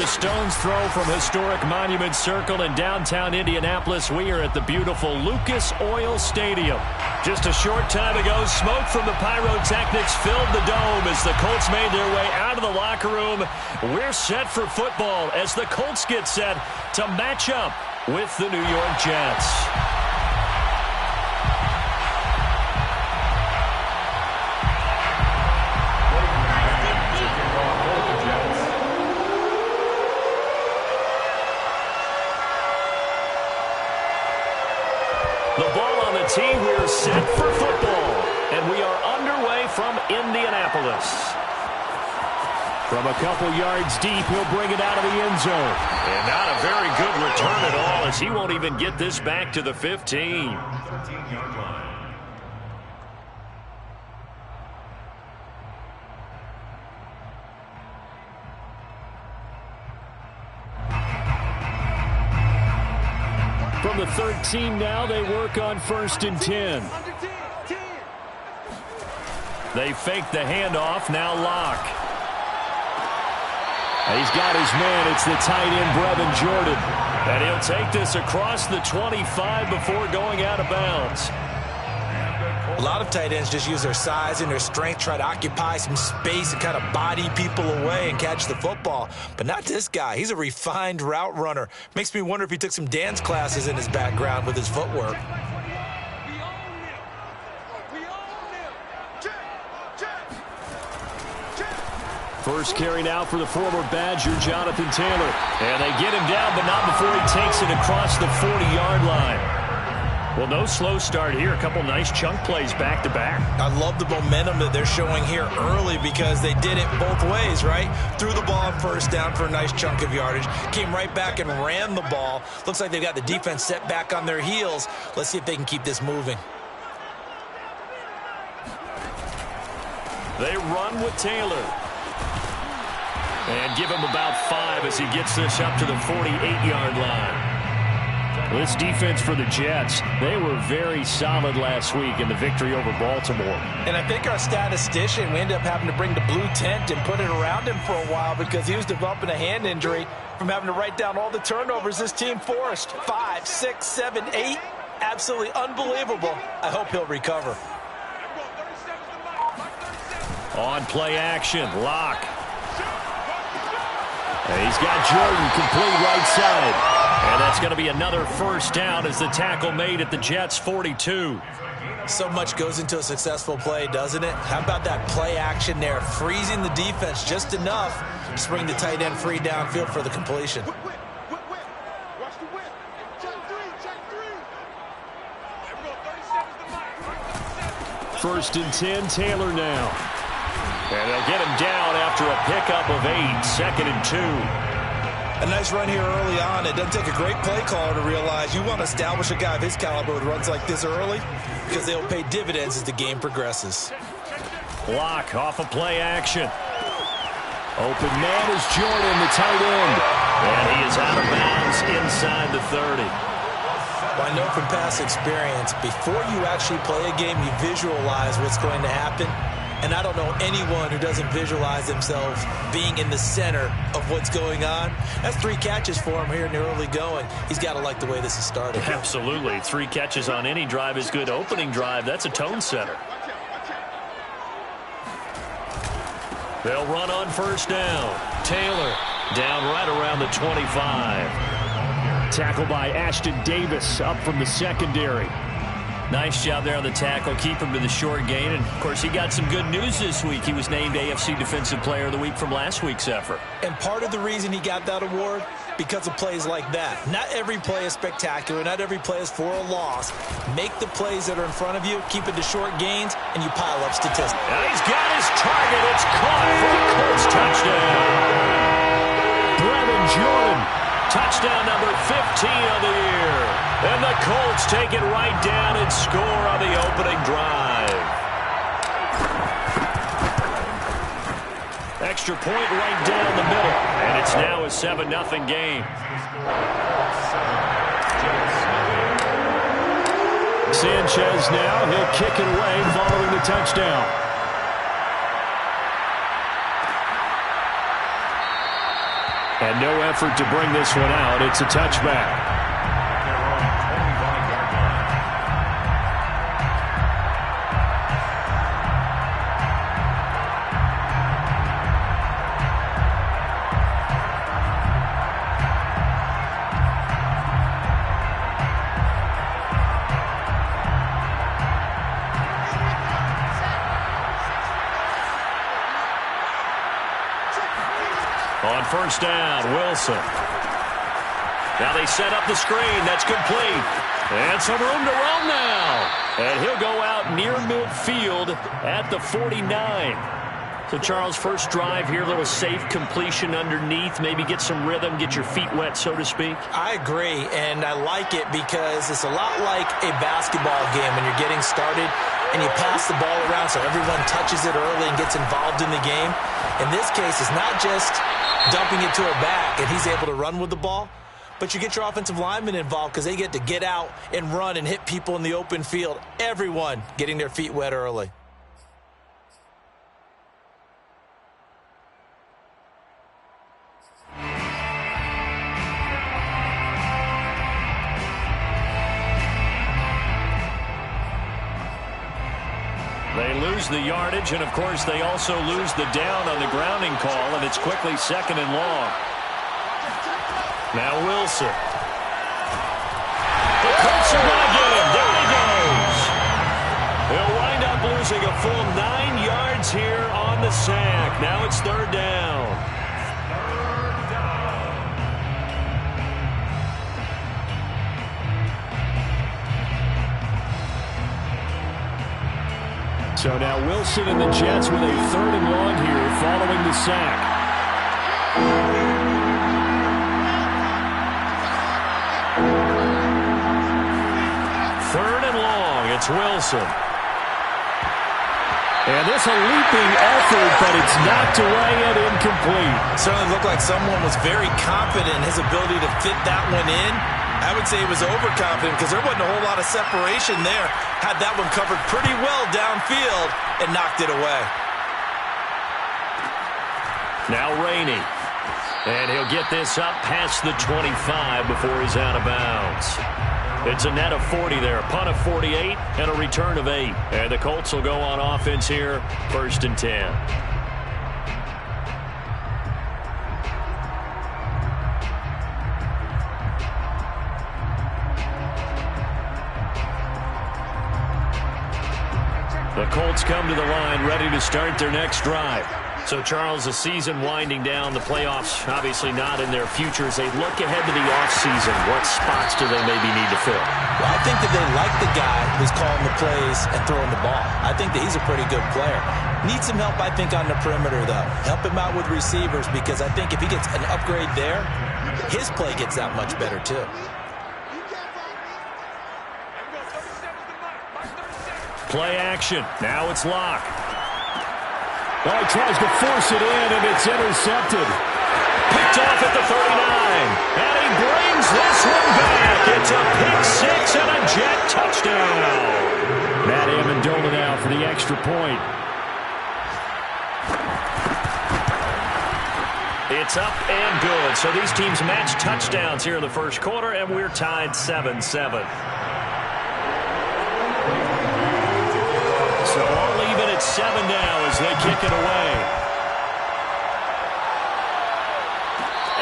Just a stone's throw from historic Monument Circle in downtown Indianapolis. We are at the beautiful Lucas Oil Stadium. Just a short time ago, smoke from the pyrotechnics filled the dome as the Colts made their way out of the locker room. We're set for football as the Colts get set to match up with the New York Jets. The ball on the tee, we're set for football. And we are underway from Indianapolis. From a couple yards deep, he'll bring it out of the end zone. And not a very good return at all, as he won't even get this back to the 15. From the 13 now, they work on 1st and 10. They fake the handoff, now Locke. He's got his man, it's the tight end, Brevin Jordan. And he'll take this across the 25 before going out of bounds. A lot of tight ends just use their size and their strength, try to occupy some space and kind of body people away and catch the football. But not this guy. He's a refined route runner. Makes me wonder if he took some dance classes in his background with his footwork. First carry now for the former Badger, Jonathan Taylor. And they get him down, but not before he takes it across the 40-yard line. Well, no slow start here. A couple nice chunk plays back-to-back. I love the momentum that they're showing here early because they did it both ways, right? Threw the ball on first down for a nice chunk of yardage. Came right back and ran the ball. Looks like they've got the defense set back on their heels. Let's see if they can keep this moving. They run with Taylor. And give him about 5 as he gets this up to the 48-yard line. This defense for the Jets, they were very solid last week in the victory over Baltimore. And I think our statistician, we ended up having to bring the blue tent and put it around him for a while because he was developing a hand injury from having to write down all the turnovers this team forced. 5, 6, 7, 8. Absolutely unbelievable. I hope he'll recover. On play action, Locke. He's got Jordan complete right side. And that's going to be another first down as the tackle made at the Jets' 42. So much goes into a successful play, doesn't it? How about that play action there? Freezing the defense just enough to bring the tight end free downfield for the completion. First and 10, Taylor now. And they'll get him down after a pickup of 8, 2nd and 2. A nice run here early on. It doesn't take a great play caller to realize you want to establish a guy of his caliber with runs like this early because they'll pay dividends as the game progresses. Block off of play action. Open man is Jordan, the tight end. And he is out of bounds inside the 30. Well, I know from past experience, before you actually play a game, you visualize what's going to happen. And I don't know anyone who doesn't visualize themselves being in the center of what's going on. That's 3 catches for him here in the early going. He's got to like the way this is started. Absolutely. 3 catches on any drive is good. Opening drive, that's a tone setter. They'll run on first down. Taylor down right around the 25. Tackle by Ashton Davis up from the secondary. Nice job there on the tackle. Keep him to the short gain. And, of course, he got some good news this week. He was named AFC Defensive Player of the Week from last week's effort. And part of the reason he got that award, because of plays like that. Not every play is spectacular. Not every play is for a loss. Make the plays that are in front of you, keep it to short gains, and you pile up statistics. And he's got his target. It's caught for a Colts touchdown. Brevin Jordan, touchdown number 15 of the year. And the Colts take it right down and score on the opening drive. Extra point right down the middle. And it's now a 7-0 game. Sanchez now, he'll kick it away following the touchdown. And no effort to bring this one out. It's a touchback. On first down, Wilson. Now they set up the screen. That's complete. And some room to run now. And he'll go out near midfield at the 49. So, Charles, first drive here, a little safe completion underneath. Maybe get some rhythm, get your feet wet, so to speak. I agree, and I like it because it's a lot like a basketball game when you're getting started and you pass the ball around so everyone touches it early and gets involved in the game. In this case, it's not just dumping it to a back and he's able to run with the ball, but you get your offensive linemen involved because they get to get out and run and hit people in the open field. Everyone getting their feet wet early. They lose the yardage, and, of course, they also lose the down on the grounding call, and it's quickly 2nd and long. Now Wilson. The Colts are going to get him. There he goes. He'll wind up losing a full 9 yards here on the sack. Now it's 3rd down. So now Wilson and the Jets with a 3rd and long here following the sack. 3rd and long. It's Wilson. And this a leaping effort, but it's knocked away and incomplete. Certainly looked like someone was very confident in his ability to fit that one in. I would say he was overconfident because there wasn't a whole lot of separation there. Had that one covered pretty well downfield and knocked it away. Now Rainey. And he'll get this up past the 25 before he's out of bounds. It's a net of 40 there. A punt of 48 and a return of 8. And the Colts will go on offense here, 1st and 10. The Colts come to the line ready to start their next drive. So, Charles, the season winding down, the playoffs obviously not in their future. As they look ahead to the offseason, what spots do they maybe need to fill? Well, I think that they like the guy who's calling the plays and throwing the ball. I think that he's a pretty good player. Needs some help, I think, on the perimeter, though. Help him out with receivers because I think if he gets an upgrade there, his play gets that much better, too. Play action. Now it's Locke. Oh, he tries to force it in, and it's intercepted. Picked off at the 39. And he brings this one back. It's a pick 6 and a Jet touchdown. Matt Amendola now for the extra point. It's up and good. So these teams match touchdowns here in the first quarter, and we're tied 7-7. So all even at 7 now as they kick it away.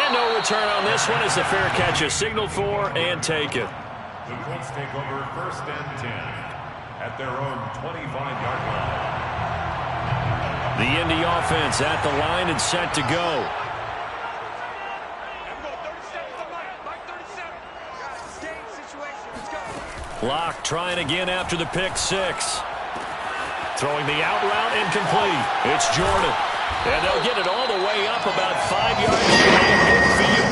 And no return on this one as the fair catch is signaled for and taken. The Colts take over 1st and 10 at their own 25-yard line. The Indy offense at the line and set to go. Locke trying again after the pick 6. Throwing the out route incomplete. It's Jordan. And they'll get it all the way up about 5 yards away in midfield.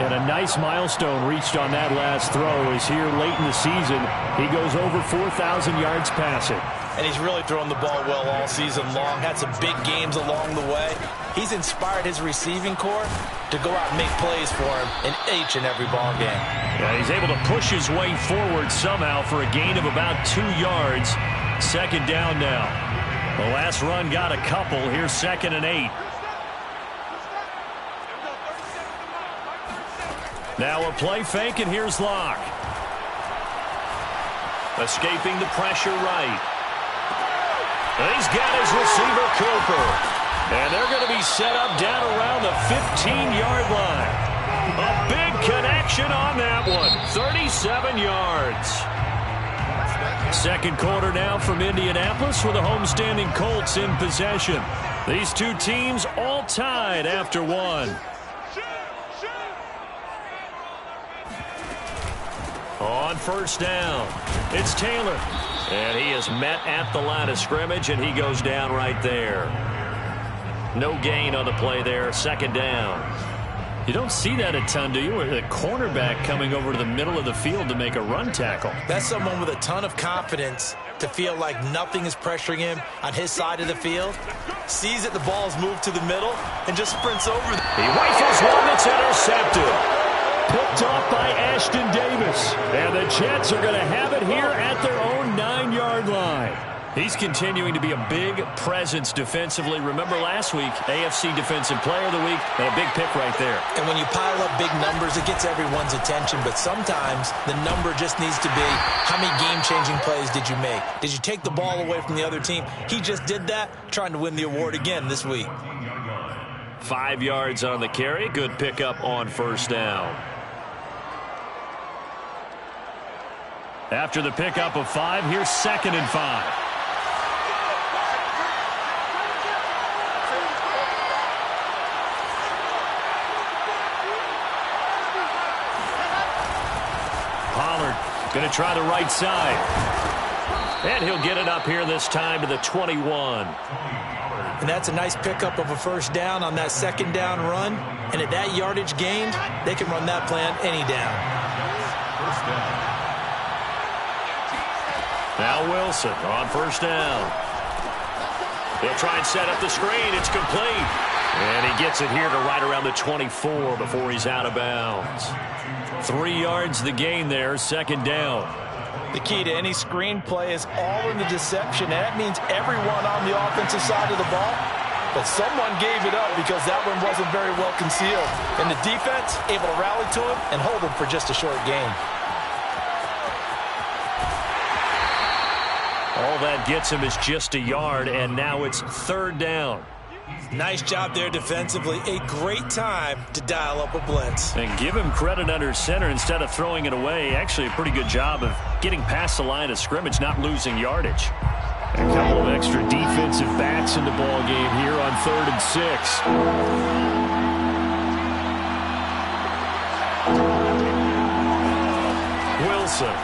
And a nice milestone reached on that last throw is here late in the season. He goes over 4,000 yards passing. And he's really thrown the ball well all season long. Had some big games along the way. He's inspired his receiving corps to go out and make plays for him in each and every ball game. Yeah, he's able to push his way forward somehow for a gain of about 2 yards. 2nd down now. The last run got a couple. Here's 2nd and 8. Now a play fake, and here's Locke. Escaping the pressure right. He's got his receiver, Cooper. And they're going to be set up down around the 15-yard line. A big connection on that one. 37 yards. Second quarter now from Indianapolis with the homestanding Colts in possession. These two teams all tied after one. On first down, it's Taylor. And he is met at the line of scrimmage, and he goes down right there. No gain on the play there, second down. You don't see that a ton, do you? With a cornerback coming over to the middle of the field to make a run tackle. That's someone with a ton of confidence to feel like nothing is pressuring him on his side of the field. Sees that the ball is moved to the middle and just sprints over. He rifles one that's intercepted. Picked off by Ashton Davis. And the Jets are going to have it here at their own 9-yard line. He's continuing to be a big presence defensively. Remember last week, AFC Defensive Player of the Week, and a big pick right there. And when you pile up big numbers, it gets everyone's attention. But sometimes the number just needs to be, how many game-changing plays did you make? Did you take the ball away from the other team? He just did that, trying to win the award again this week. 5 yards on the carry. Good pickup on first down. After the pickup of 5, here's 2nd and 5. Pollard going to try the right side. And he'll get it up here this time to the 21. And that's a nice pickup of a first down on that second down run. And at that yardage gained, they can run that plan any down. First down. Now Wilson on first down. He'll try and set up the screen. It's complete. And he gets it here to right around the 24 before he's out of bounds. 3 yards the gain there, second down. The key to any screen play is all in the deception. And that means everyone on the offensive side of the ball. But someone gave it up because that one wasn't very well concealed. And the defense able to rally to him and hold him for just a short gain. All that gets him is just a yard, and now it's third down. Nice job there defensively. A great time to dial up a blitz. And give him credit under center instead of throwing it away. Actually, a pretty good job of getting past the line of scrimmage, not losing yardage. A couple of extra defensive backs in the ball game here on 3rd and 6. Wilson.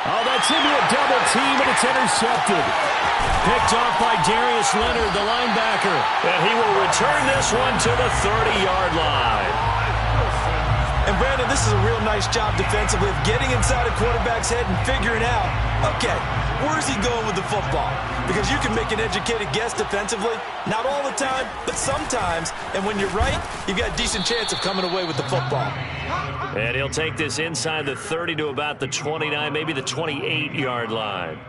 Oh, that's into a double team, and it's intercepted. Picked off by Darius Leonard, the linebacker. And he will return this one to the 30-yard line. And, Brandon, this is a real nice job defensively of getting inside a quarterback's head and figuring out, okay, where's he going with the football? Because you can make an educated guess defensively. Not all the time, but sometimes. And when you're right, you've got a decent chance of coming away with the football. And he'll take this inside the 30 to about the 29, maybe the 28-yard line.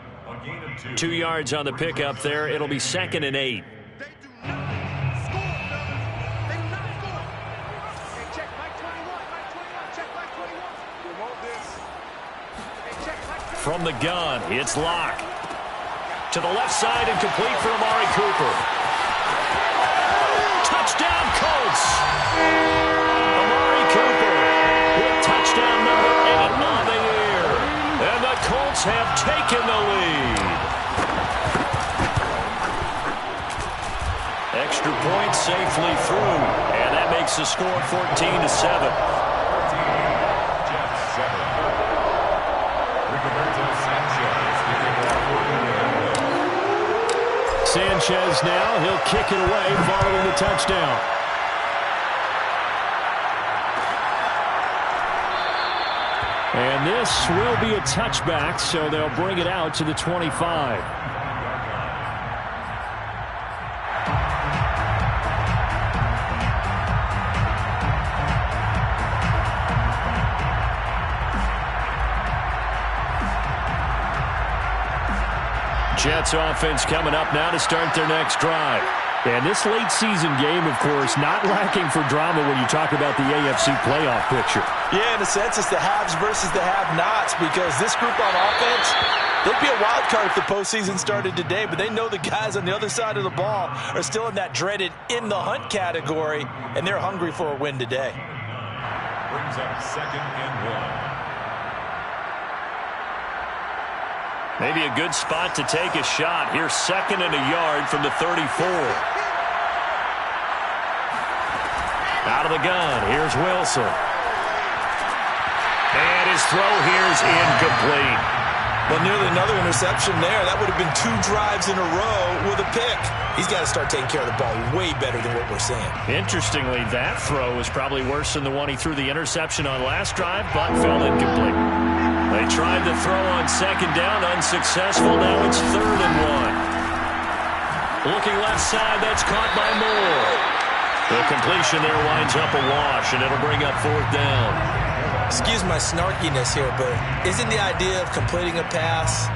2 yards on the pickup there. It'll be 2nd and 8. From the gun, it's Locke. To the left side and complete for Amari Cooper. Touchdown, Colts! Amari Cooper with touchdown number 8 on the year. And the Colts have taken the lead. Extra point safely through. And that makes the score 14-7. Sanchez now, he'll kick it away following the touchdown. And this will be a touchback, so they'll bring it out to the 25. Jets offense coming up now to start their next drive. And this late season game, of course, not lacking for drama when you talk about the AFC playoff picture. Yeah, in a sense, it's the haves versus the have-nots, because this group on offense, they'd be a wild card if the postseason started today, but they know the guys on the other side of the ball are still in that dreaded in-the-hunt category, and they're hungry for a win today. Brings up 2nd and 1. Maybe a good spot to take a shot. Here's 2nd and a yard from the 34. Out of the gun, here's Wilson. And his throw here's incomplete. Well, nearly another interception there. That would have been 2 drives in a row with a pick. He's got to start taking care of the ball way better than what we're seeing. Interestingly, that throw was probably worse than the one he threw the interception on last drive, but fell incomplete. They tried to throw on 2nd down, unsuccessful. Now it's 3rd and 1. Looking left side, that's caught by Moore. The completion there winds up a wash, and it'll bring up 4th down. Excuse my snarkiness here, but isn't the idea of completing a pass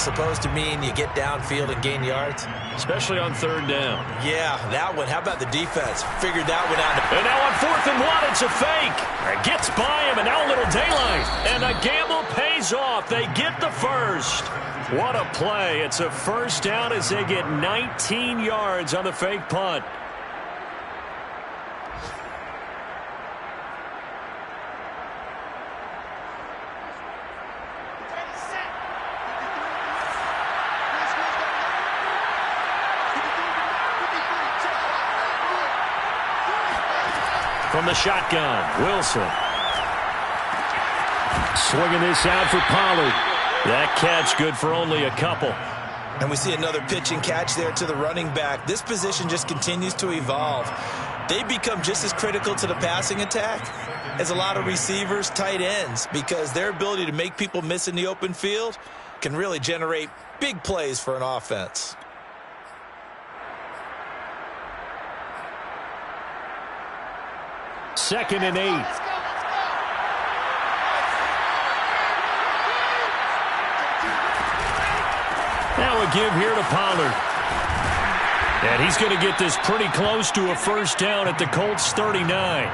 supposed to mean you get downfield and gain yards? Especially on 3rd down. Yeah, that one. How about the defense? Figured that one out. And now on 4th and 1, it's a fake. It gets by him, and now a little daylight. And the gamble pays off. They get the first. What a play. It's a 1st down as they get 19 yards on the fake punt. From the shotgun, Wilson. Swinging this out for Pollard. That catch good for only a couple. And we see another pitch and catch there to the running back. This position just continues to evolve. They become just as critical to the passing attack as a lot of receivers, tight ends, because their ability to make people miss in the open field can really generate big plays for an offense. Second and 8. Now a give here to Pollard. And he's going to get this pretty close to a 1st down at the Colts 39.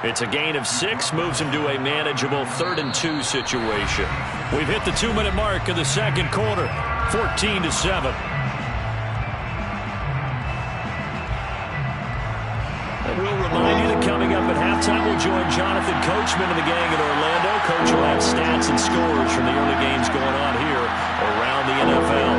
It's a gain of 6, moves him to a manageable 3rd and 2 situation. We've hit the 2-minute mark of the 2nd quarter, 14-7. We'll remind you that coming up at halftime, we'll join Jonathan Coachman and the gang in Orlando. Coach will have stats and scores from the early games going on here around the NFL.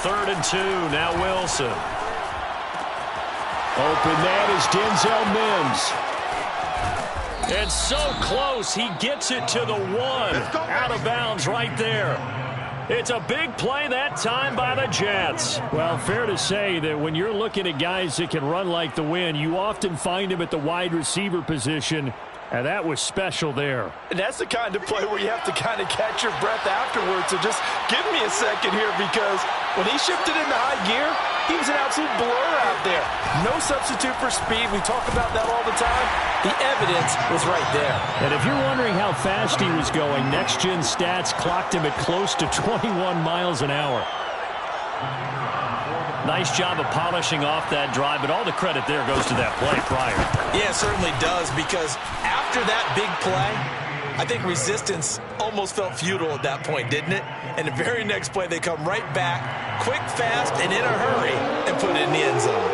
Third and 2, now Wilson. Open that is Denzel Mims. And so close, he gets it to the 1. Out of bounds right there. It's a big play that time by the Jets. Well, fair to say that when you're looking at guys that can run like the wind, you often find them at the wide receiver position, and that was special there. And that's the kind of play where you have to kind of catch your breath afterwards. So just give me a second here, because when he shifted into high gear, he was an absolute blur out there. No substitute for speed. We talk about that all the time. The evidence was right there. And if you're wondering how fast he was going, Next Gen Stats clocked him at close to 21 miles an hour. Nice job of polishing off that drive, but all the credit there goes to that play prior. Yeah, it certainly does, because after that big play, I think resistance almost felt futile at that point, didn't it? And the very next play, they come right back, quick, fast, and in a hurry, and put it in the end zone.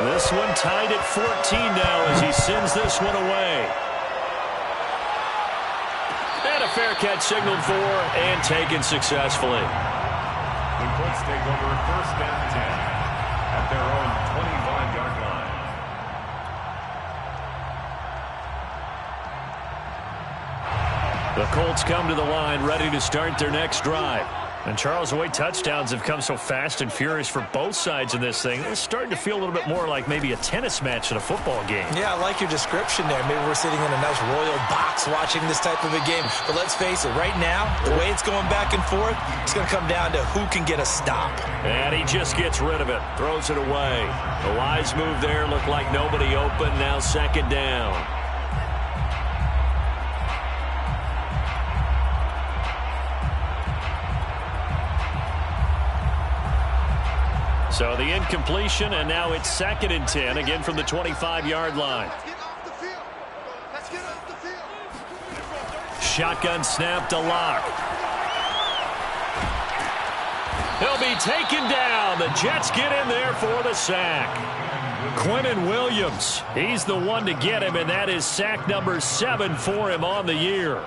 This one tied at 14 now as he sends this one away. And a fair catch signaled for and taken successfully. The Colts take over 1st and 10 at their own 25-yard line. The Colts come to the line ready to start their next drive. And, Charles, the way touchdowns have come so fast and furious for both sides in this thing, it's starting to feel a little bit more like maybe a tennis match in a football game. Yeah, I like your description there. Maybe we're sitting in a nice royal box watching this type of a game. But let's face it, right now, the way it's going back and forth, it's going to come down to who can get a stop. And he just gets rid of it, throws it away. The wise move there, looked like nobody open, now second down. So the incompletion, and now it's 2nd and 10, again from the 25-yard line. Shotgun snap to Locke. He'll be taken down. The Jets get in there for the sack. Quinnen Williams, he's the one to get him, and that is sack number 7 for him on the year.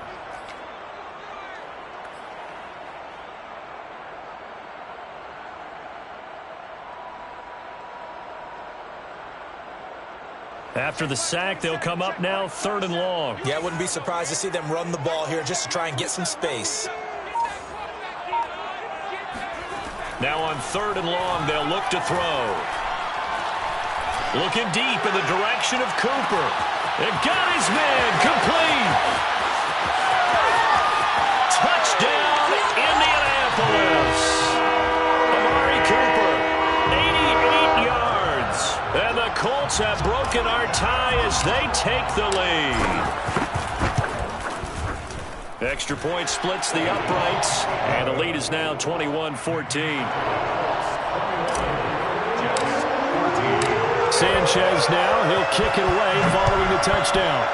After the sack, they'll come up now 3rd and long. Yeah, I wouldn't be surprised to see them run the ball here just to try and get some space. Now on 3rd and long, they'll look to throw. Looking deep in the direction of Cooper. They've got his man complete. Touchdown, Indianapolis. Amari Cooper, 88 yards. And the Colts have broken our tie as they take the lead. Extra point splits the uprights, and the lead is now 21-14. Sanchez now, he'll kick it away following the touchdown.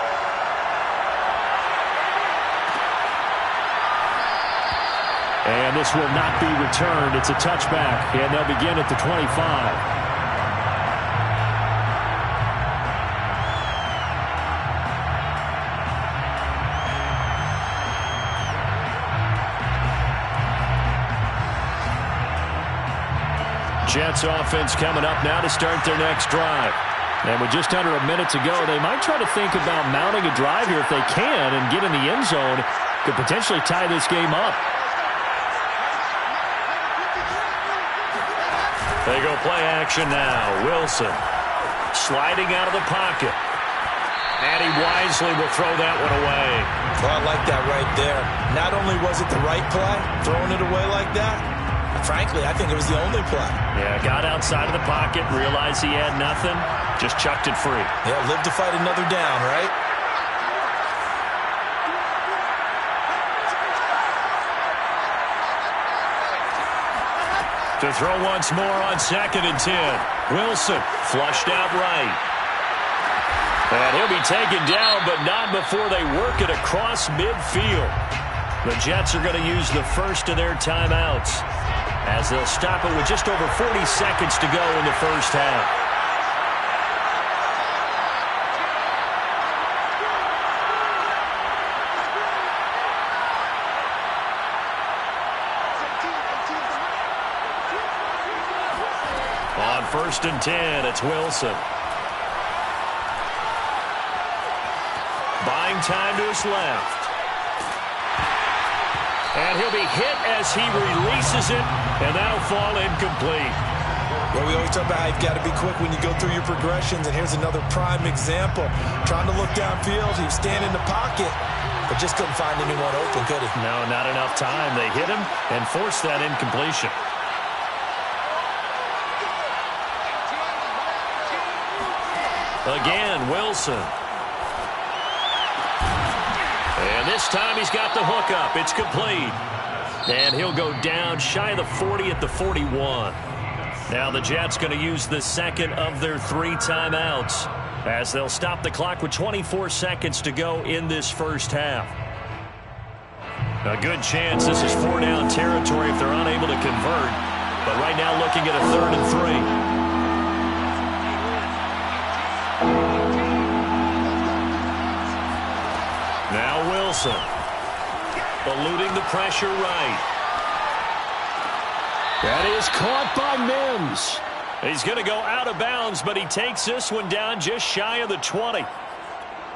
And this will not be returned. It's a touchback, and they'll begin at the 25. Jets offense coming up now to start their next drive. And with just under a minute to go, they might try to think about mounting a drive here if they can and get in the end zone. Could potentially tie this game up. They go play action now. Wilson sliding out of the pocket. And he wisely will throw that one away. Well, I like that right there. Not only was it the right play, throwing it away like that, frankly, I think it was the only play. Yeah, got outside of the pocket, realized he had nothing, just chucked it free. Yeah, live to fight another down, right? To throw once more on 2nd and 10. Wilson flushed out right. And he'll be taken down, but not before they work it across midfield. The Jets are going to use the first of their timeouts, as they'll stop it with just over 40 seconds to go in the first half. On 1st and 10, it's Wilson. Buying time to his left. And he'll be hit as he releases it, and that'll fall incomplete. Well, we always talk about how you've got to be quick when you go through your progressions, and here's another prime example. Trying to look downfield, he was standing in the pocket, but just couldn't find anyone open, could he? No, not enough time. They hit him and forced that incompletion. Again, Wilson. And this time he's got the hook up. It's complete. And he'll go down shy of the 40 at the 41. Now the Jets going to use the second of their 3 timeouts, as they'll stop the clock with 24 seconds to go in this first half. A good chance this is 4-down territory if they're unable to convert. But right now looking at a 3rd and 3. Now Wilson, eluding the pressure right. That is caught by Mims. He's going to go out of bounds, but he takes this one down just shy of the 20.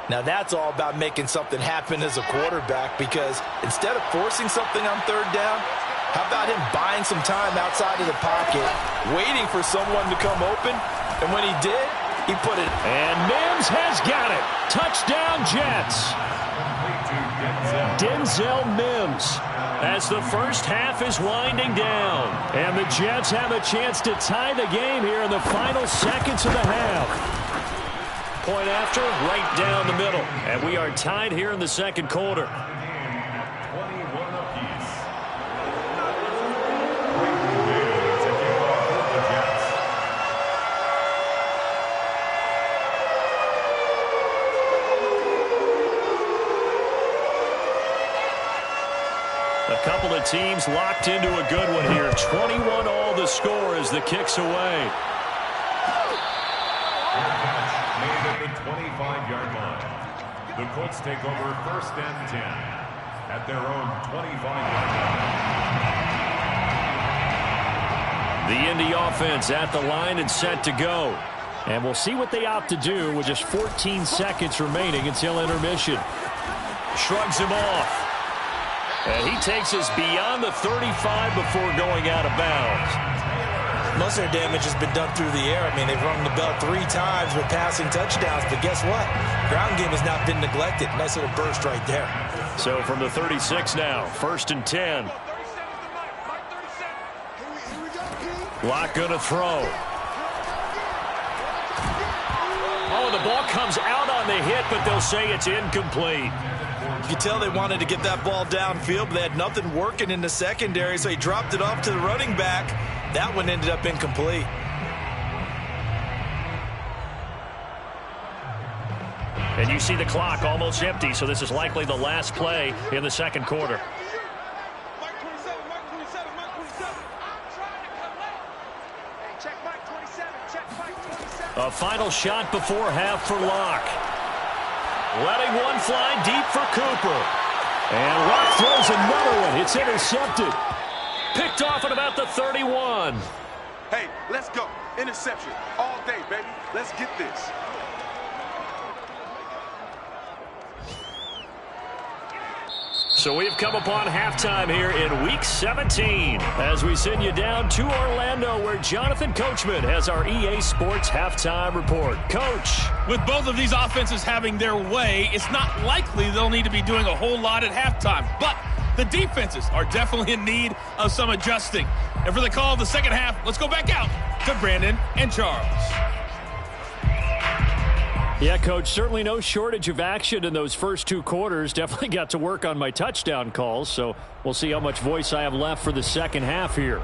Now that's all about making something happen as a quarterback, because instead of forcing something on 3rd down, How about him buying some time outside of the pocket, waiting for someone to come open, and when he did, he put it. And Mims has got it. Touchdown, Jets. Denzel Mims, as the first half is winding down. And the Jets have a chance to tie the game here in the final seconds of the half. Point after, right down the middle. And we are tied here in the second quarter. A couple of teams locked into a good one here. 21 all the score as the kick's away. Made at the 25-yard line. The Colts take over first and 10 at their own 25-yard line. The Indy offense at the line and set to go. And we'll see what they opt to do with just 14 seconds remaining until intermission. Shrugs him off. And he takes us beyond the 35 before going out of bounds. Most of their damage has been done through the air. I mean, they've rung the bell 3 times with passing touchdowns. But guess what? Ground game has not been neglected. Nice little burst right there. So from the 36 now, first and 10. Lock going to throw. Oh, the ball comes out on the hit, but they'll say it's incomplete. You can tell they wanted to get that ball downfield, but they had nothing working in the secondary, so he dropped it off to the running back. That one ended up incomplete. And you see the clock almost empty, so this is likely the last play in the second quarter. A final shot before half for Locke. Letting one fly deep for Cooper. And Locke throws another one. It's intercepted. Picked off at about the 31. Hey, let's go. Interception all day, baby. Let's get this. So we've come upon halftime here in Week 17 as we send you down to Orlando where Jonathan Coachman has our EA Sports Halftime Report. Coach. With both of these offenses having their way, it's not likely they'll need to be doing a whole lot at halftime. But the defenses are definitely in need of some adjusting. And for the call of the second half, let's go back out to Brandon and Charles. Yeah, Coach, certainly no shortage of action in those first 2 quarters. Definitely got to work on my touchdown calls, so we'll see how much voice I have left for the second half here.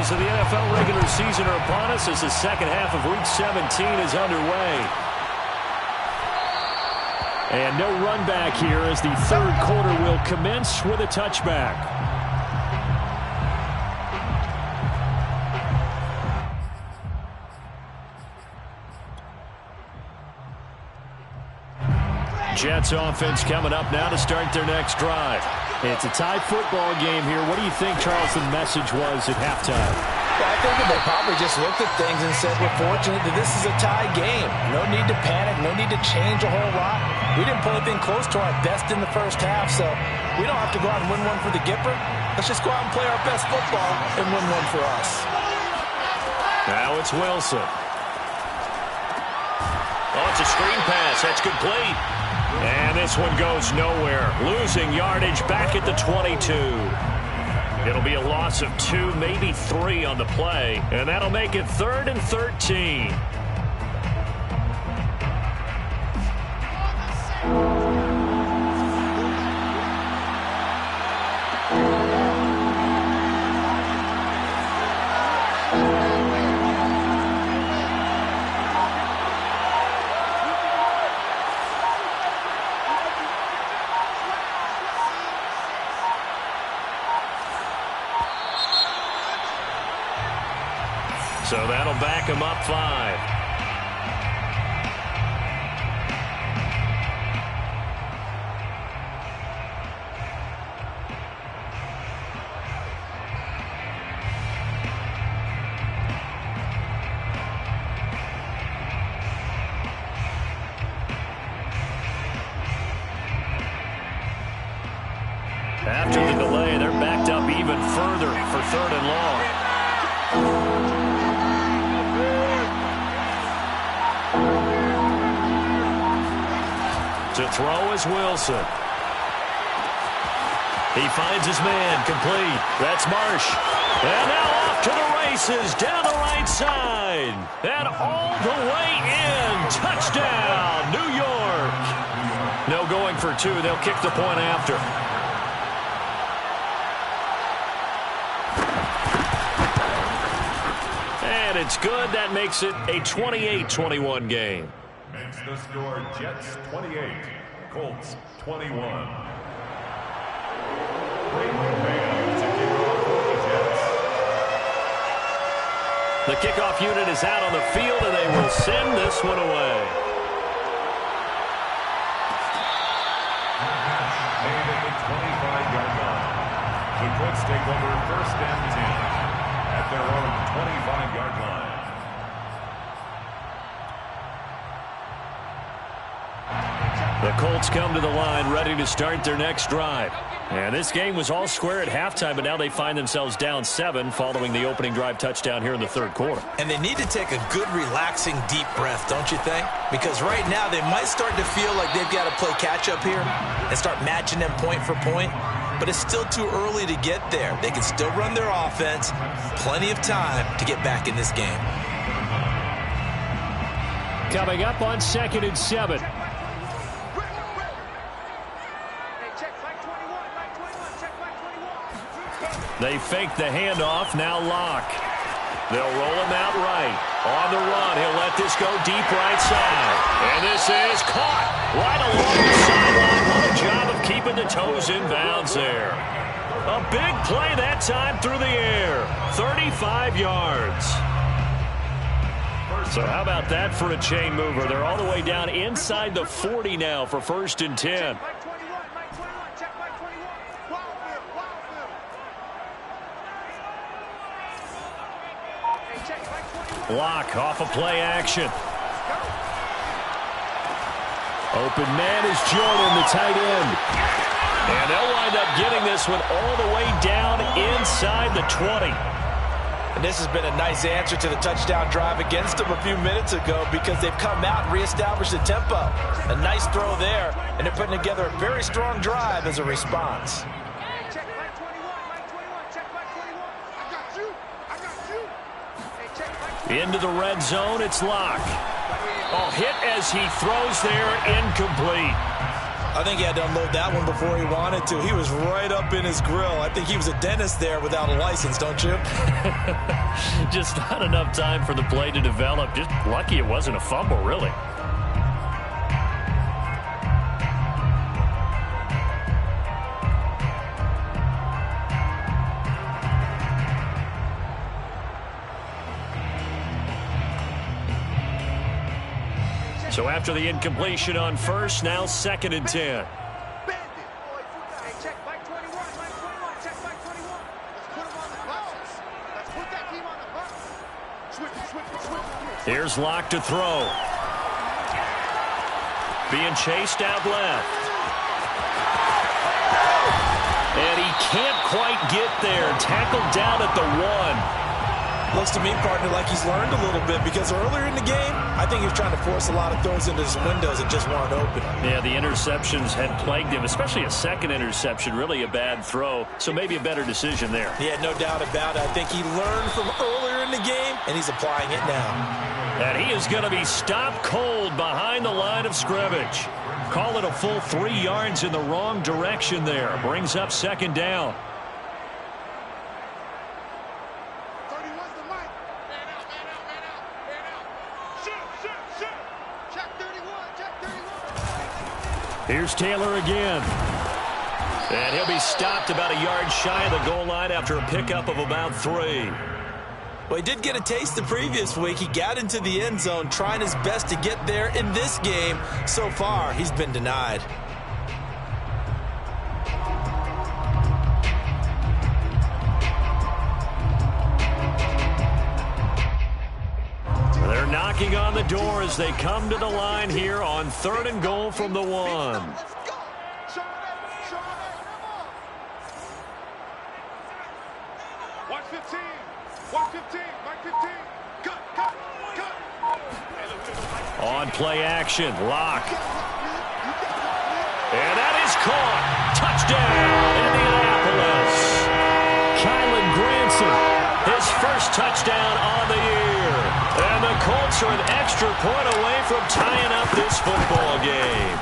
Of the NFL regular season are upon us as the second half of Week 17 is underway. And no run back here as the third quarter will commence with a touchback. Jets offense coming up now to start their next drive. It's a tie football game here. What do you think, Charles, the message was at halftime? Well, I think that they probably just looked at things and said, we're fortunate that this is a tie game. No need to panic. No need to change a whole lot. We didn't put anything close to our best in the first half, so we don't have to go out and win one for the Gipper. Let's just go out and play our best football and win one for us. Now it's Wilson. Oh, it's a screen pass. That's complete. And this one goes nowhere. Losing yardage back at the 22. It'll be a loss of 2, maybe 3 on the play. And that'll make it 3rd and 13. So that'll back him up 5. backed up even further for 3rd and long. To throw is Wilson. He finds his man, complete. That's Marsh. And now off to the races, down the right side. And all the way in. Touchdown, New York. No going for 2. They'll kick the point after. And it's good. That makes it a 28-21 game. Makes the score Jets 28, Colts 21. The kickoff unit is out on the field, and they will send this one away. Made at the 25-yard line. The Colts take over 1st and 10 at their own 25-yard line. The Colts come to the line ready to start their next drive. And this game was all square at halftime, but now they find themselves down 7 following the opening drive touchdown here in the 3rd quarter. And they need to take a good, relaxing, deep breath, don't you think? Because right now they might start to feel like they've got to play catch-up here and start matching them point for point. But it's still too early to get there. They can still run their offense. Plenty of time to get back in this game. Coming up on 2nd and 7. They fake the handoff, now Locke. They'll roll him out right. On the run, he'll let this go deep right side. And this is caught right along the sideline. What a job of keeping the toes in bounds there. A big play that time through the air. 35 yards. So how about that for a chain mover? They're all the way down inside the 40 now for 1st and 10. Block off of play action. Open man is Jordan, the tight end. And they'll wind up getting this one all the way down inside the 20. And this has been a nice answer to the touchdown drive against them a few minutes ago because they've come out and reestablished the tempo. A nice throw there, and they're putting together a very strong drive as a response. Into the red zone, it's Locke. Oh, hit as he throws there, incomplete. I think he had to unload that one before he wanted to. He was right up in his grill. I think he was a dentist there without a license, don't you? Just not enough time for the play to develop. Just lucky it wasn't a fumble, really. So after the incompletion on 1st, now 2nd and 10. Here's Locke to throw. Being chased out left. And he can't quite get there. Tackled down at the 1. Looks to me, partner, like he's learned a little bit because earlier in the game, I think he was trying to force a lot of throws into his windows that just weren't open. Yeah, the interceptions had plagued him, especially a second interception, really a bad throw. So maybe a better decision there. Yeah, no doubt about it. I think he learned from earlier in the game, and he's applying it now. And he is going to be stopped cold behind the line of scrimmage. Call it a full 3 yards in the wrong direction there. Brings up 2nd down. Here's Taylor again. And he'll be stopped about a yard shy of the goal line after a pickup of about 3. Well, he did get a taste the previous week. He got into the end zone trying his best to get there in this game. So far, he's been denied. They're knocking on the door as they come to the line here on 3rd and goal from the 1. On play action, Locke. And that is caught. Touchdown, Indianapolis. Kylan Granson, his first touchdown on the year. And the Colts are an extra point away from tying up this football game.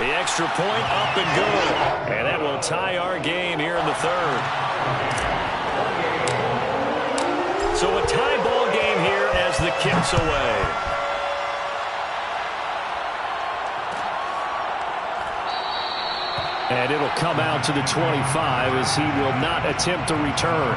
The extra point up and good. And that will tie our game here in the third. So a tie ball game here as the kick's away. And it'll come out to the 25 as he will not attempt to return.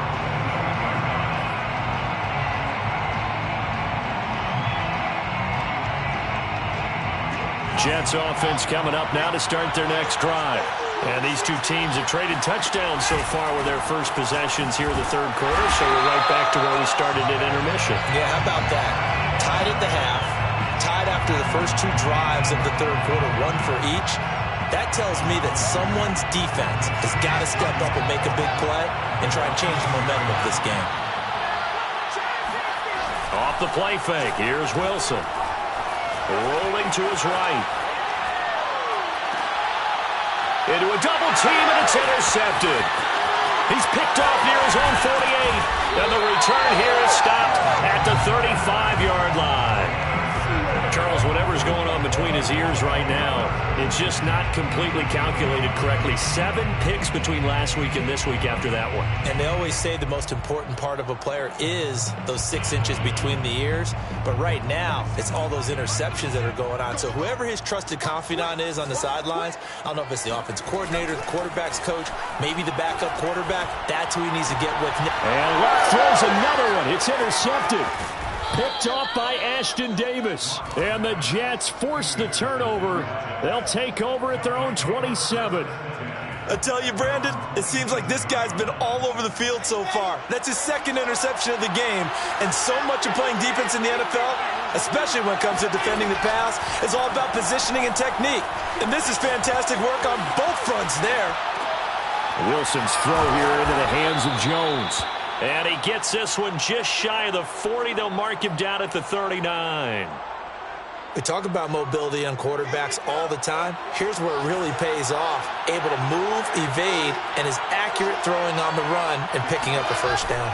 Jets offense coming up now to start their next drive. And these two teams have traded touchdowns so far with their first possessions here in the third quarter, so we're right back to where we started at intermission. Yeah, how about that? Tied at the half, tied after the first two drives of the third quarter, one for each. That tells me that someone's defense has got to step up and make a big play and try and change the momentum of this game. Off the play fake, here's Wilson. Rolling to his right. Into a double team, and it's intercepted. He's picked off near his own 48. And the return here is stopped at the 35-yard line. Charles, whatever's going on between his ears right now, it's just not completely calculated correctly. 7 picks between last week and this week after that one. And they always say the most important part of a player is those 6 inches between the ears. But right now, it's all those interceptions that are going on. So whoever his trusted confidant is on the sidelines, I don't know if it's the offense coordinator, the quarterback's coach, maybe the backup quarterback, that's who he needs to get with. And Locke throws another one. It's intercepted. Picked off by Ashton Davis. And the Jets force the turnover. They'll take over at their own 27. I tell you, Brandon, it seems like this guy's been all over the field so far. That's his second interception of the game. And so much of playing defense in the NFL, especially when it comes to defending the pass, is all about positioning and technique. And this is fantastic work on both fronts there. Wilson's throw here into the hands of Jones. And he gets this one just shy of the 40. They'll mark him down at the 39. We talk about mobility on quarterbacks all the time. Here's where it really pays off. Able to move, evade, and is accurate throwing on the run and picking up a first down.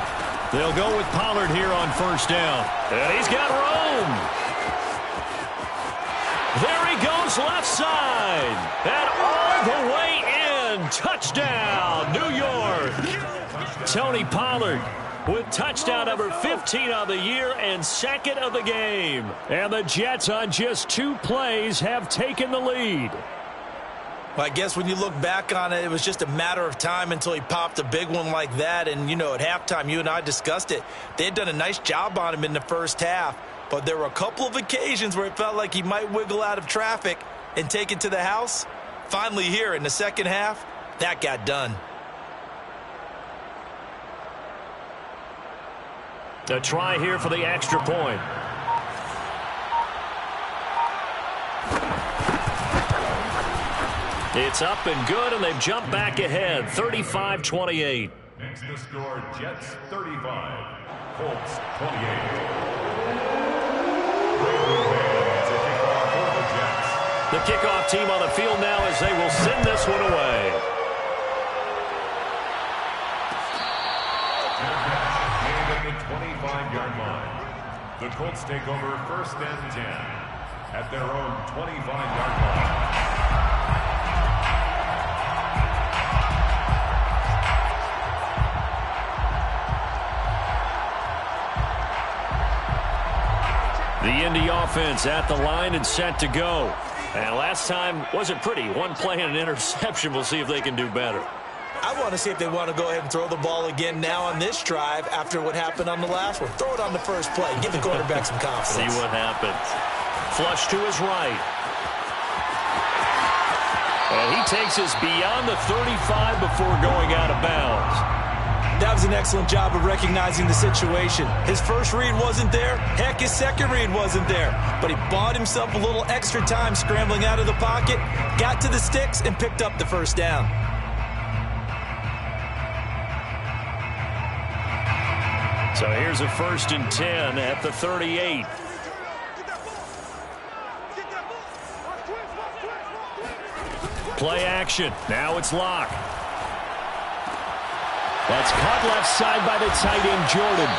They'll go with Pollard here on first down. And he's got room. There he goes left side. And all the way in. Touchdown, New York. Tony Pollard with touchdown number 15 on the year and second of the game. And the Jets on just 2 plays have taken the lead. Well, I guess when you look back on it, it was just a matter of time until he popped a big one like that. And, you know, at halftime, you and I discussed it. They had done a nice job on him in the first half. But there were a couple of occasions where it felt like he might wiggle out of traffic and take it to the house. Finally here in the second half, that got done. A try here for the extra point. It's up and good, and they've jumped back ahead, 35-28. Next to score, Jets 35, Colts 28. The kickoff team on the field now as they will send this one away. At the 25-yard line. The Colts take over first and 10 at their own 25-yard line. The Indy offense at the line and set to go. And last time wasn't pretty. 1 play and an interception. We'll see if they can do better. I want to see if they want to go ahead and throw the ball again now on this drive after what happened on the last one. Throw it on the first play. Give the quarterback some confidence. See what happens. Flush to his right. And he takes us beyond the 35 before going out of bounds. That was an excellent job of recognizing the situation. His first read wasn't there. Heck, his second read wasn't there. But he bought himself a little extra time scrambling out of the pocket, got to the sticks, and picked up the first down. So here's a 1st and 10 at the 38. Play action. Now it's Locke. That's caught left side by the tight end, Jordan.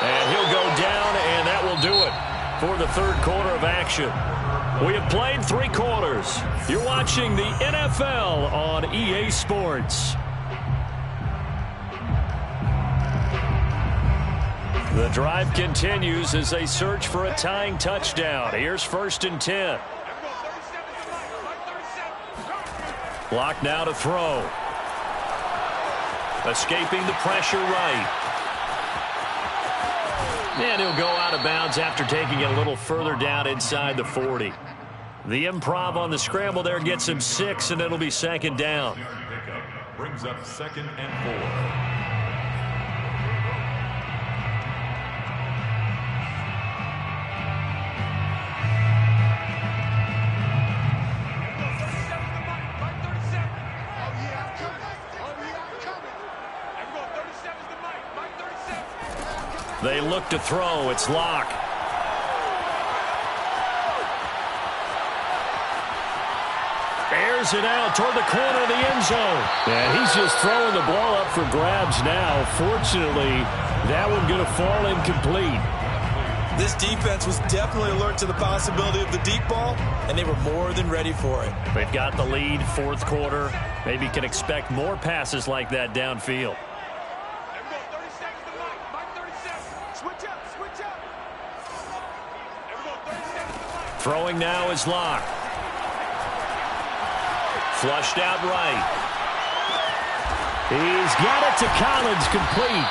And he'll go down, and that will do it for the third quarter of action. We have played 3 quarters. You're watching the NFL on EA Sports. The drive continues as they search for a tying touchdown. Here's 1st and 10. Locke now to throw. Escaping the pressure right. And he'll go out of bounds after taking it a little further down inside the 40. The improv on the scramble there gets him 6, and it'll be 2nd down. Brings up 2nd and 4. They look to throw. It's Locke. Airs it out toward the corner of the end zone. And he's just throwing the ball up for grabs now. Fortunately, that one going to fall incomplete. This defense was definitely alert to the possibility of the deep ball, and they were more than ready for it. They've got the lead, 4th quarter. Maybe can expect more passes like that downfield. Throwing now is Locke. Flushed out right. He's got it to Collins, complete.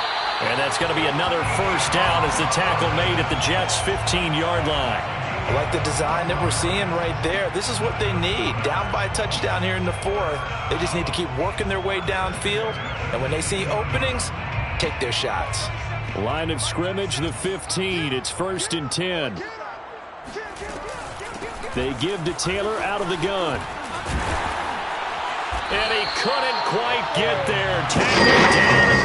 And that's going to be another 1st down as the tackle made at the Jets' 15-yard line. I like the design that we're seeing right there. This is what they need. Down by a touchdown here in the 4th. They just need to keep working their way downfield. And when they see openings, take their shots. Line of scrimmage, the 15. It's 1st and 10. They give to Taylor out of the gun. And he couldn't quite get there. Tackled down at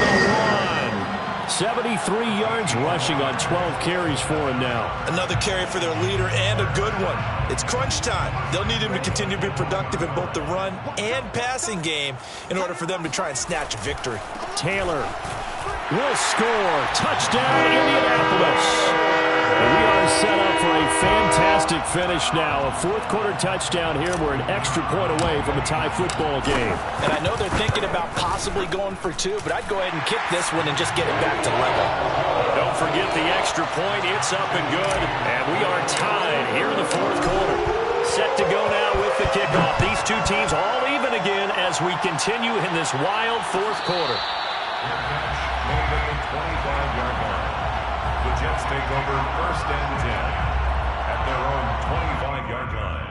the 1. 73 yards rushing on 12 carries for him now. Another carry for their leader and a good one. It's crunch time. They'll need him to continue to be productive in both the run and passing game in order for them to try and snatch a victory. Taylor will score. Touchdown, Indianapolis. And we are set up for a fantastic finish now. A 4th quarter touchdown here. We're an extra point away from a tie football game. And I know they're thinking about possibly going for 2, but I'd go ahead and kick this one and just get it back to level. Don't forget the extra point. It's up and good. And we are tied here in the 4th quarter. Set to go now with the kickoff. These 2 teams all even again as we continue in this wild 4th quarter. Made at the 25-yard line. The Jets take over 1st and 10 at their own 25-yard line.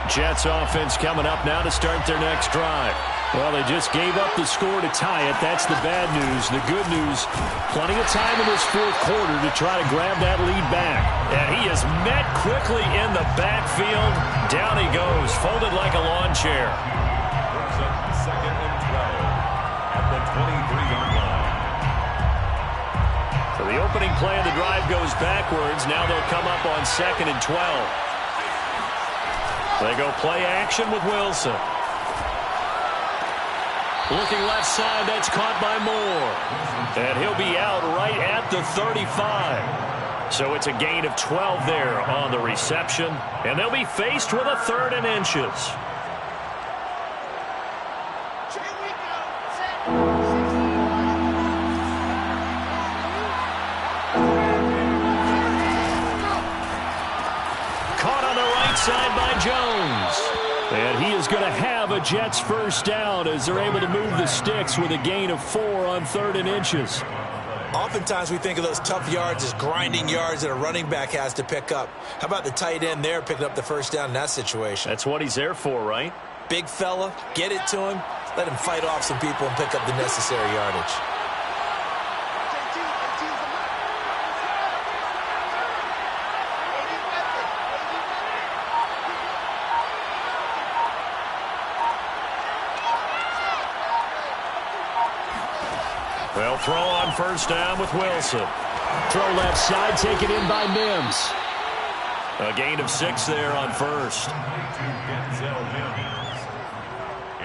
Jets offense coming up now to start their next drive. Well, they just gave up the score to tie it. That's the bad news. The good news, plenty of time in this 4th quarter to try to grab that lead back. And he is met quickly in the backfield. Down he goes, folded like a lawn chair. Brings up 2nd and 12 at the 23-yard line. So the opening play of the drive goes backwards. Now they'll come up on 2nd and 12. They go play action with Wilson. Looking left side, that's caught by Moore. And he'll be out right at the 35. So it's a gain of 12 there on the reception. And they'll be faced with a 3rd and inches. Caught on the right side by Jones. And he is going to have a Jets 1st down as they're able to move the sticks with a gain of 4 on 3rd and inches. Oftentimes we think of those tough yards as grinding yards that a running back has to pick up. How about the tight end there picking up the 1st down in that situation? That's what he's there for, right? Big fella, get it to him, let him fight off some people and pick up the necessary yardage. They'll throw on 1st down with Wilson. Throw left side, taken in by Mims. A gain of 6 there on first.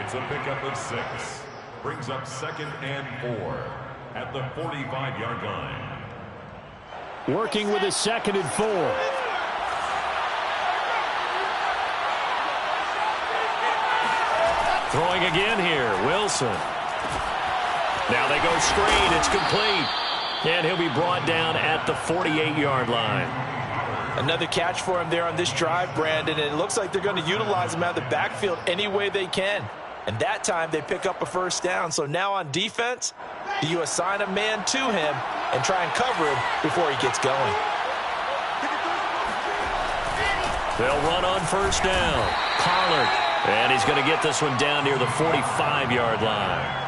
It's a pickup of 6. Brings up 2nd and 4 at the 45-yard line. Working with a 2nd and 4. Throwing again here, Wilson. Now they go screen. It's complete. And he'll be brought down at the 48-yard line. Another catch for him there on this drive, Brandon. And it looks like they're going to utilize him out of the backfield any way they can. And that time they pick up a first down. So now on defense, do you assign a man to him and try and cover him before he gets going? They'll run on first down. Pollard. And he's going to get this one down near the 45-yard line.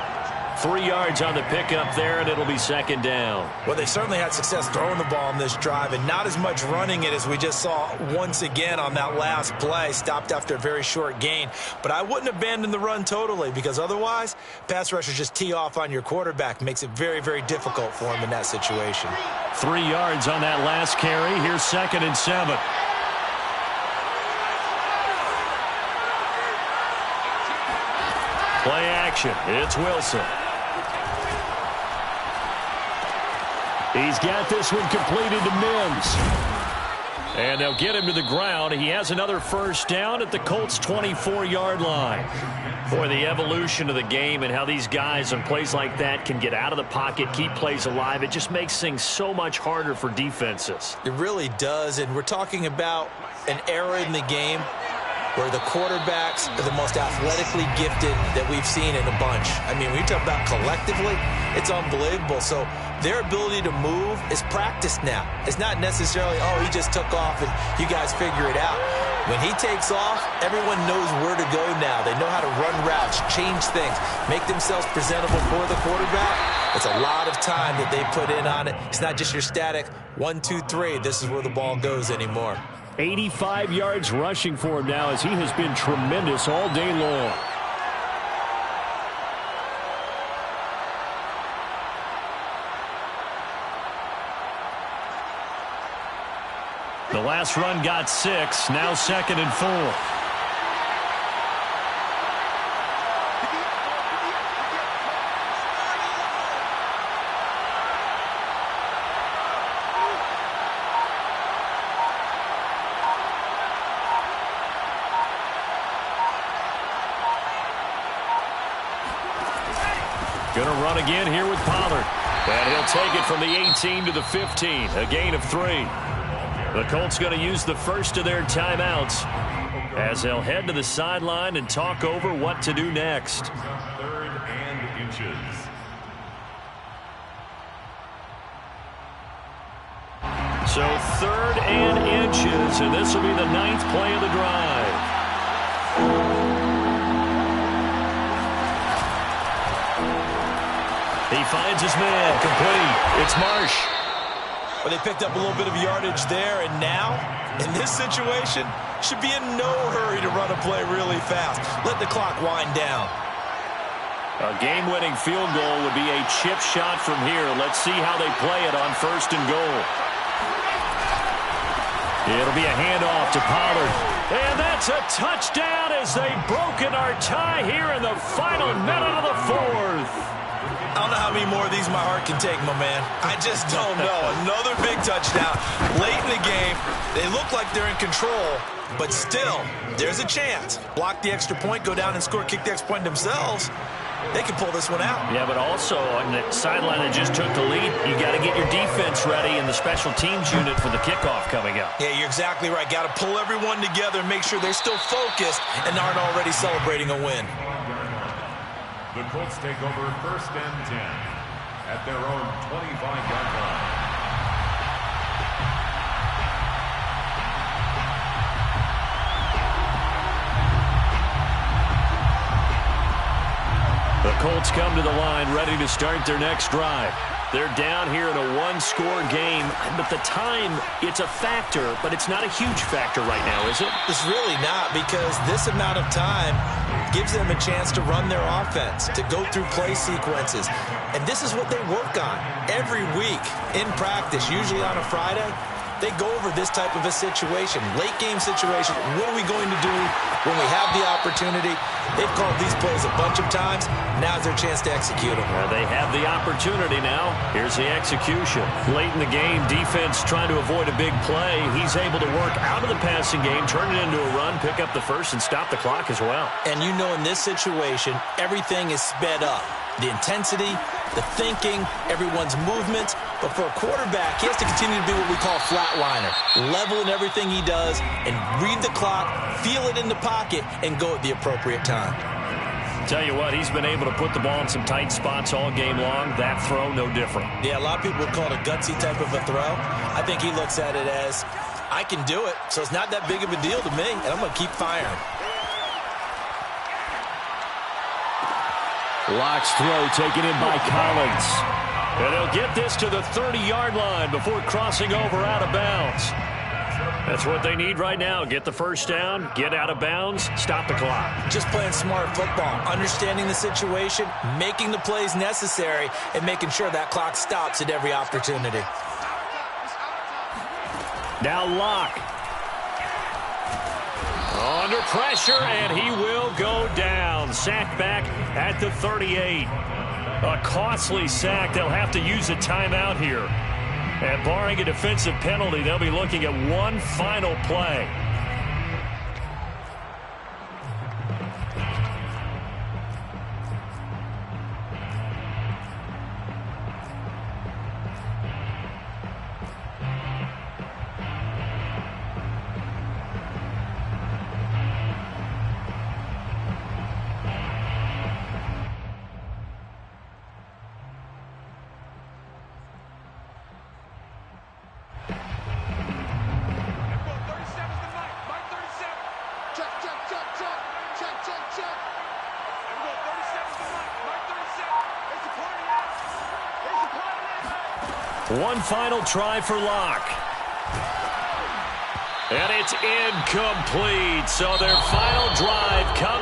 3 yards on the pickup there, and it'll be 2nd down. Well, they certainly had success throwing the ball on this drive, and not as much running it as we just saw once again on that last play. Stopped after a very short gain. But I wouldn't abandon the run totally, because otherwise, pass rushers just tee off on your quarterback. Makes it very, very difficult for him in that situation. 3 yards on that last carry. Here's 2nd and 7. Play action. It's Wilson. He's got this one completed to Mims. And they'll get him to the ground. He has another first down at the Colts' 24-yard line. Boy, the evolution of the game and how these guys on plays like that can get out of the pocket, keep plays alive, it just makes things so much harder for defenses. It really does, and we're talking about an era in the game where the quarterbacks are the most athletically gifted that we've seen in a bunch. I mean, when you talk about collectively, it's unbelievable. So their ability to move is practiced now. It's not necessarily, oh, he just took off and you guys figure it out. When he takes off, everyone knows where to go now. They know how to run routes, change things, make themselves presentable for the quarterback. It's a lot of time that they put in on it. It's not just your static 1, 2, 3. This is where the ball goes anymore. 85 yards rushing for him now as he has been tremendous all day long. The last run got 6, now 2nd and 4. Going to run again here with Pollard. And he'll take it from the 18 to the 15, a gain of 3. The Colts going to use the first of their timeouts as they'll head to the sideline and talk over what to do next. 3rd and inches. So 3rd and inches, and this will be the 9th play of the drive. He finds his man, complete. It's Marsh. Well, they picked up a little bit of yardage there, and now, in this situation, should be in no hurry to run a play really fast. Let the clock wind down. A game-winning field goal would be a chip shot from here. Let's see how they play it on 1st and goal. It'll be a handoff to Pollard. And that's a touchdown as they've broken our tie here in the final minute of the 4th. I don't know how many more of these my heart can take, my man. I just don't know. Another big touchdown. Late in the game, they look like they're in control, but still, there's a chance. Block the extra point, go down and score, kick the extra point themselves. They can pull this one out. Yeah, but also on the sideline that just took the lead, you got to get your defense ready in the special teams unit for the kickoff coming up. Yeah, you're exactly right. Got to pull everyone together and make sure they're still focused and aren't already celebrating a win. The Colts take over 1st and 10 at their own 25-yard line. The Colts come to the line ready to start their next drive. They're down here in a one-score game, but the time, it's a factor, but it's not a huge factor right now, is it? It's really not, because this amount of time gives them a chance to run their offense, to go through play sequences. And this is what they work on every week in practice, usually on a Friday. They go over this type of a situation, late game situation. What are we going to do when we have the opportunity? They've called these plays a bunch of times. Now's their chance to execute them. They have the opportunity now. Here's the execution. Late in the game, defense trying to avoid a big play. He's able to work out of the passing game, turn it into a run, pick up the first, and stop the clock as well. And you know in this situation, everything is sped up. The intensity, the thinking, everyone's movement. But for a quarterback, he has to continue to be what we call a flatliner. Level in everything he does and read the clock, feel it in the pocket, and go at the appropriate time. Tell you what, he's been able to put the ball in some tight spots all game long. That throw, no different. Yeah, a lot of people would call it a gutsy type of a throw. I think he looks at it as, I can do it, so it's not that big of a deal to me, and I'm going to keep firing. Locke's throw taken in by Collins. And he'll get this to the 30-yard line before crossing over out of bounds. That's what they need right now. Get the first down, get out of bounds, stop the clock. Just playing smart football, understanding the situation, making the plays necessary, and making sure that clock stops at every opportunity. Now Locke. Under pressure, and he will go down. Sacked back at the 38. A costly sack. They'll have to use a timeout here. And barring a defensive penalty, they'll be looking at one final play. One final try for Locke. And it's incomplete. So their final drive comes.